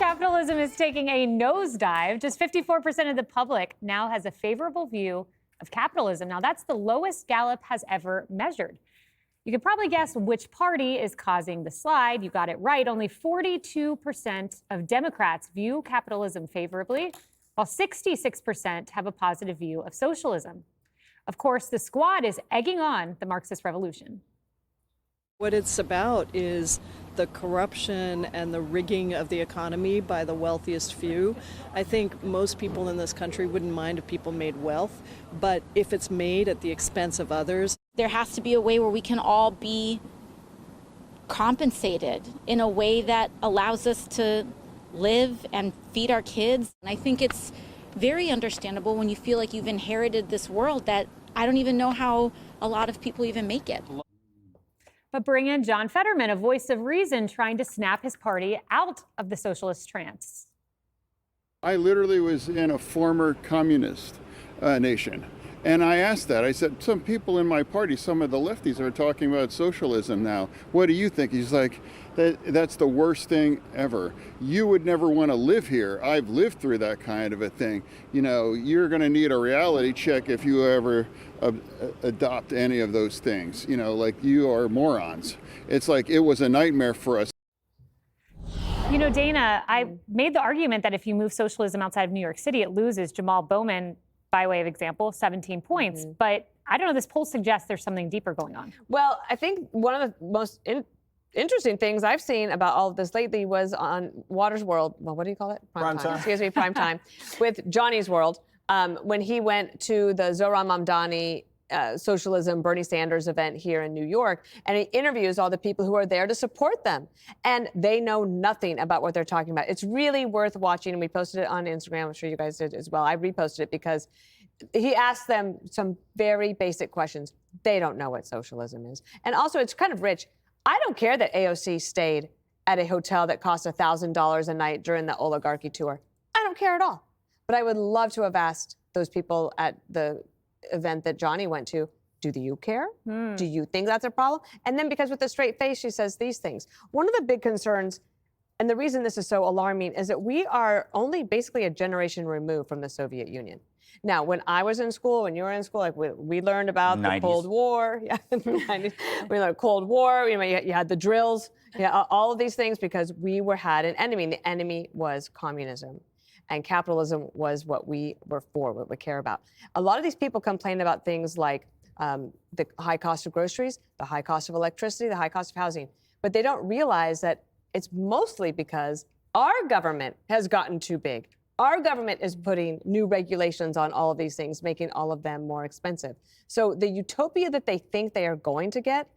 Capitalism is taking a nosedive. Just 54% of the public now has a favorable view of capitalism. Now, that's the lowest Gallup has ever measured. You can probably guess which party is causing the slide. You got it right. Only 42% of Democrats view capitalism favorably, while 66% have a positive view of socialism. Of course, the squad is egging on the Marxist revolution. What it's about is the corruption and the rigging of the economy by the wealthiest few. I think most people in this country wouldn't mind if people made wealth, but if it's made at the expense of others. There has to be a way where we can all be compensated in a way that allows us to live and feed our kids. And I think it's very understandable when you feel like you've inherited this world that I don't even know how a lot of people even make it. But bring in John Fetterman, a voice of reason, trying to snap his party out of the socialist trance. I literally was in a former communist nation. And I asked that. I said, some people in my party, some of the lefties are talking about socialism now. What do you think? He's like, that's the worst thing ever. You would never want to live here. I've lived through that kind of a thing. You know, you're going to need a reality check if you ever adopt any of those things. You know, like, you are morons. It's like, it was a nightmare for us. You know, Dana, I made the argument that if you move socialism outside of New York City, it loses. Jamal Bowman, by way of example, 17 points. But I don't know, this poll suggests there's something deeper going on. Well, I think one of the most interesting things I've seen about all of this lately was on Water's World. Well, what do you call it? Prime time. Excuse me, prime time. With Johnny's World, when he went to the Zohran Mamdani socialism Bernie Sanders event here in New York, and he interviews all the people who are there to support them, and they know nothing about what they're talking about. It's really worth watching, and we posted it on Instagram. I'm sure you guys did as well. I reposted it because he asked them some very basic questions. They don't know what socialism is. And also, it's kind of rich. I don't care that AOC stayed at a hotel that cost $1,000 a night during the oligarchy tour. I don't care at all. But I would love to have asked those people at the event that Johnny went to, do you care? Do you think that's a problem? And then, because with a straight face, she says these things. One of the big concerns, and the reason this is so alarming, is that we are only basically a generation removed from the Soviet Union. Now, when I was in school, when you were in school, like we learned about the Cold War. Yeah, we learned Cold War. You know, you had the drills. Yeah, all of these things because we had an enemy. And the enemy was communism. And capitalism was what we were for, what we care about. A lot of these people complain about things like the high cost of groceries, the high cost of electricity, the high cost of housing. But they don't realize that it's mostly because our government has gotten too big. Our government is putting new regulations on all of these things, making all of them more expensive. So the utopia that they think they are going to get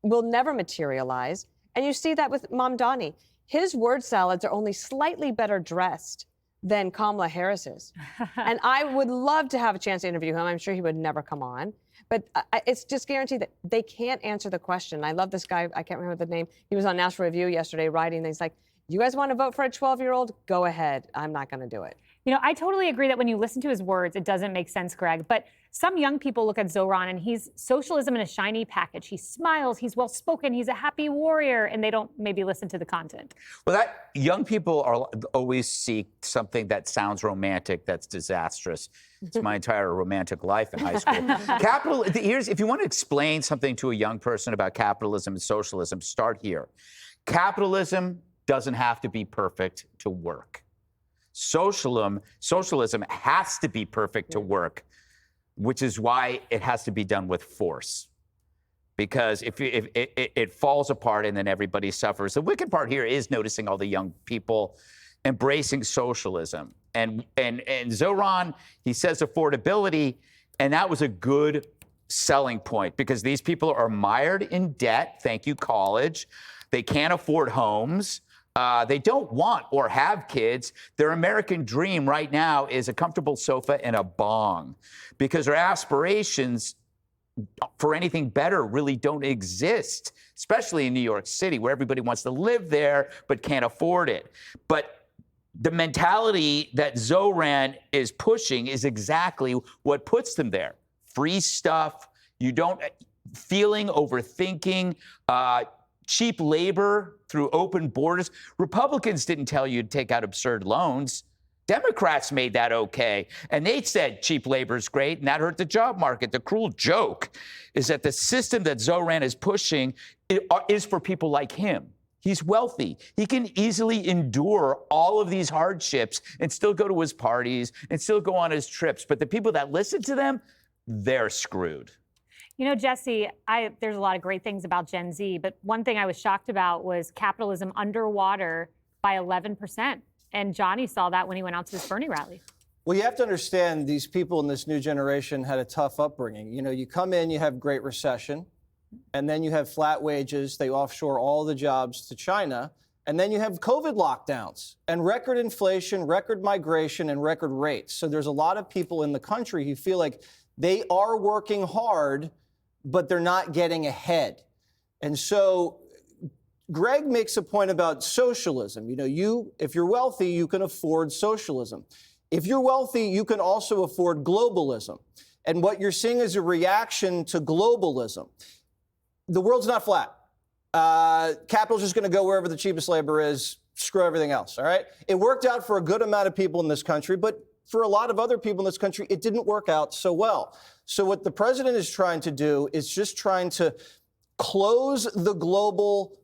will never materialize. And you see that with Mamdani. His word salads are only slightly better dressed than Kamala Harris's. And I would love to have a chance to interview him. I'm sure he would never come on. But it's just guaranteed that they can't answer the question. I love this guy. I can't remember the name. He was on National Review yesterday writing. And he's like, you guys want to vote for a 12-year-old? Go ahead. I'm not going to do it. You know, I totally agree that when you listen to his words, it doesn't make sense, Greg. But some young people look at Zohran and he's socialism in a shiny package. He smiles, he's well-spoken, he's a happy warrior, and they don't maybe listen to the content. Well, that young people always seek something that sounds romantic, that's disastrous. It's my entire romantic life in high school. If you want to explain something to a young person about capitalism and socialism, start here. Capitalism doesn't have to be perfect to work. Socialism has to be perfect to work, which is why it has to be done with force. Because if it falls apart and then everybody suffers. The wicked part here is noticing all the young people embracing socialism. And Zohran, he says affordability, and that was a good selling point because these people are mired in debt. Thank you, college. They can't afford homes. They don't want or have kids. Their American dream right now is a comfortable sofa and a bong because their aspirations for anything better really don't exist, especially in New York City where everybody wants to live there but can't afford it. But the mentality that Zohran is pushing is exactly what puts them there. Free stuff, you don't, feeling, overthinking, cheap labor through open borders. Republicans didn't tell you to take out absurd loans. Democrats made that okay. And they said cheap labor is great, and that hurt the job market. The cruel joke is that the system that Zoran is pushing is for people like him. He's wealthy. He can easily endure all of these hardships and still go to his parties and still go on his trips. But the people that listen to them, they're screwed. You know, Jesse, there's a lot of great things about Gen Z, but one thing I was shocked about was capitalism underwater by 11%. And Johnny saw that when he went out to this Bernie rally. Well, you have to understand these people in this new generation had a tough upbringing. You know, you come in, you have Great Recession, and then you have flat wages. They offshore all the jobs to China. And then you have COVID lockdowns and record inflation, record migration, and record rates. So there's a lot of people in the country who feel like they are working hard, but they're not getting ahead. And so Greg makes a point about socialism. You know, if you're wealthy, you can afford socialism. If you're wealthy, you can also afford globalism. And what you're seeing is a reaction to globalism. The world's not flat. Capital's just going to go wherever the cheapest labor is, screw everything else, all right? It worked out for a good amount of people in this country, but for a lot of other people in this country, it didn't work out so well. So what the president is trying to do is just trying to close the global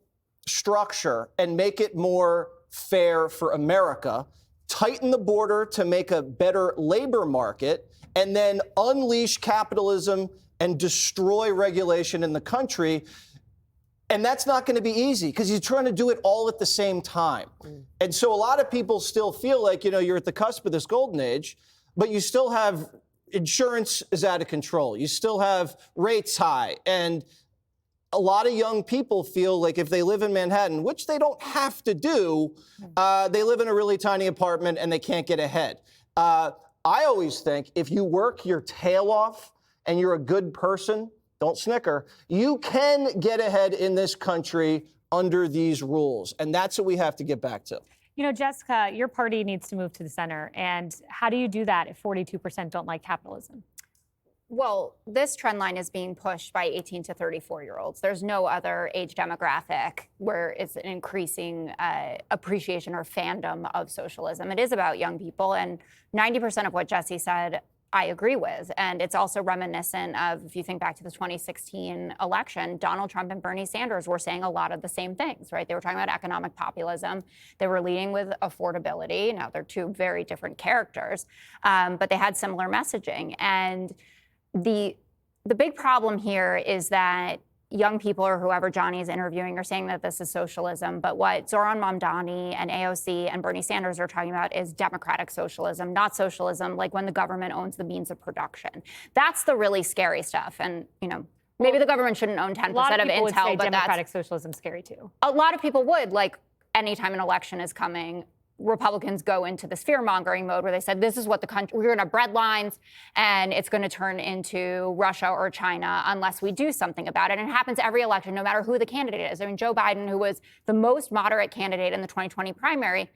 structure and make it more fair for America, tighten the border to make a better labor market, and then unleash capitalism and destroy regulation in the country. And that's not going to be easy because he's trying to do it all at the same time. And so a lot of people still feel like, you know, you're at the cusp of this golden age, but you still have insurance is out of control. You still have rates high. And a lot of young people feel like if they live in Manhattan, which they don't have to do, they live in a really tiny apartment and they can't get ahead. I always think if you work your tail off and you're a good person, don't snicker, you can get ahead in this country under these rules. And that's what we have to get back to. You know, Jessica, your party needs to move to the center. And how do you do that if 42% don't like capitalism? Well, this trend line is being pushed by 18 to 34-year-olds. There's no other age demographic where it's an increasing appreciation or fandom of socialism. It is about young people, and 90% of what Jesse said, I agree with. And it's also reminiscent of, if you think back to the 2016 election, Donald Trump and Bernie Sanders were saying a lot of the same things, right? They were talking about economic populism. They were leading with affordability. Now, they're two very different characters, but they had similar messaging. And the big problem here is that young people or whoever Johnny is interviewing are saying that this is socialism. But what Zoran Mamdani and AOC and Bernie Sanders are talking about is democratic socialism, not socialism like when the government owns the means of production. That's the really scary stuff. And, you know, maybe the government shouldn't own 10% of Intel, would say but democratic socialism is scary too. A lot of people would, like anytime an election is coming, Republicans go into this fear-mongering mode where they said, this is what the country, we're going to have bread lines and it's going to turn into Russia or China unless we do something about it. And it happens every election, no matter who the candidate is. I mean, Joe Biden, who was the most moderate candidate in the 2020 primary,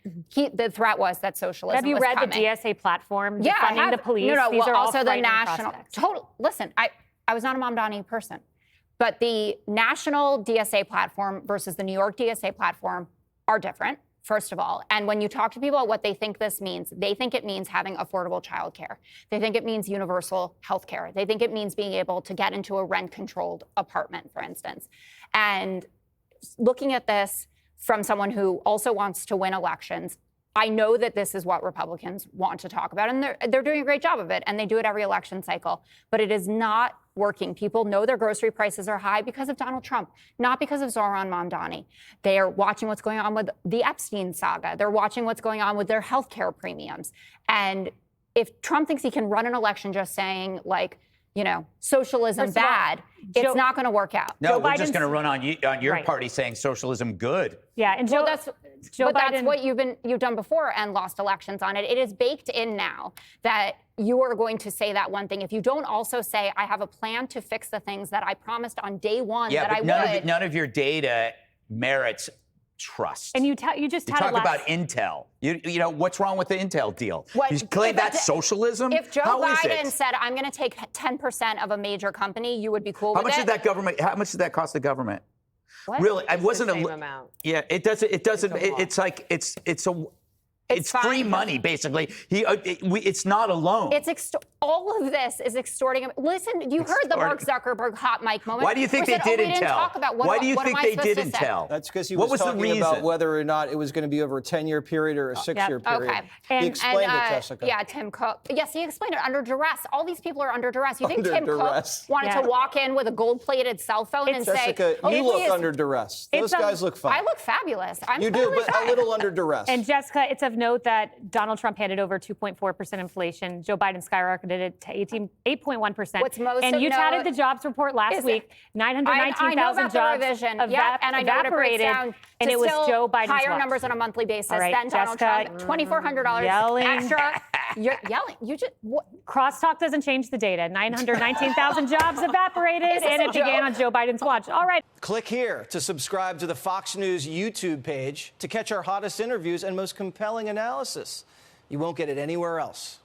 the threat was that socialism Have you was read coming. the DSA platform? Yeah, defunding I have. the police. No, These well, are all also the frightening national. prospects. Listen, I was not a Mamdani person, but the national DSA platform versus the New York DSA platform are different. First of all, and when you talk to people about what they think this means, they think it means having affordable childcare. They think it means universal health care. They think it means being able to get into a rent-controlled apartment, for instance. And looking at this from someone who also wants to win elections, I know that this is what Republicans want to talk about, and they're doing a great job of it, and they do it every election cycle. But it is not working. People know their grocery prices are high because of Donald Trump, not because of Zoran Mamdani. They are watching what's going on with the Epstein saga. They're watching what's going on with their health care premiums. And if Trump thinks he can run an election just saying, like, you know, socialism bad, it's not going to work out. No, we're just going to run on your Right. party saying socialism good. Yeah, and Well, that's that's what you've done before and lost elections on it. It is baked in now that you are going to say that one thing. If you don't also say, I have a plan to fix the things that I promised on day one Yeah, that but I would. none of your data merits trust. And you just You had talk it last. about Intel. You know, what's wrong with the Intel deal? What- You claim if that's it- socialism? If Joe How is Biden it? said, I'm going to take 10% of a major company, you would be cool How with much it? did that cost the government? Really, it wasn't the same a. amount. Yeah, it doesn't. It doesn't. It's a lot. It's like it's fine. free money basically. It's not a loan. All of this is extorting. Listen, you heard the Mark Zuckerberg hot mic moment. Why do you think they We said, didn't tell? Talk about Why do you think they didn't tell? That's because he What was was the talking about reason? whether or not it was going to be over a 10-year period or a 6-year period. Okay. He explained it, Jessica. Yeah, Tim Cook. Yes, he explained it under duress. All these people are under duress. You think Under Tim duress. Cook wanted to walk in with a gold-plated cell phone and Jessica, say, you look under duress. Those guys look fine. I look fabulous. I'm You do, totally but fine. a little under duress. And Jessica, it's of note that Donald Trump handed over 2.4% inflation. Joe Biden skyrocketed it to 8.1%. What's most and of you touted note the jobs report last is week. I know 919,000 about the jobs revision. Yep, and I know what it breaks evaporated, down and to it was still Joe Biden's higher watch. numbers on a monthly basis All right, than Donald Jessica, Trump. $2,400 yelling. extra. You're yelling. You just what? Crosstalk doesn't change the data. 919,000 jobs evaporated, Is this and a it began joke? on Joe Biden's watch. All right. Click here to subscribe to the Fox News YouTube page to catch our hottest interviews and most compelling analysis. You won't get it anywhere else.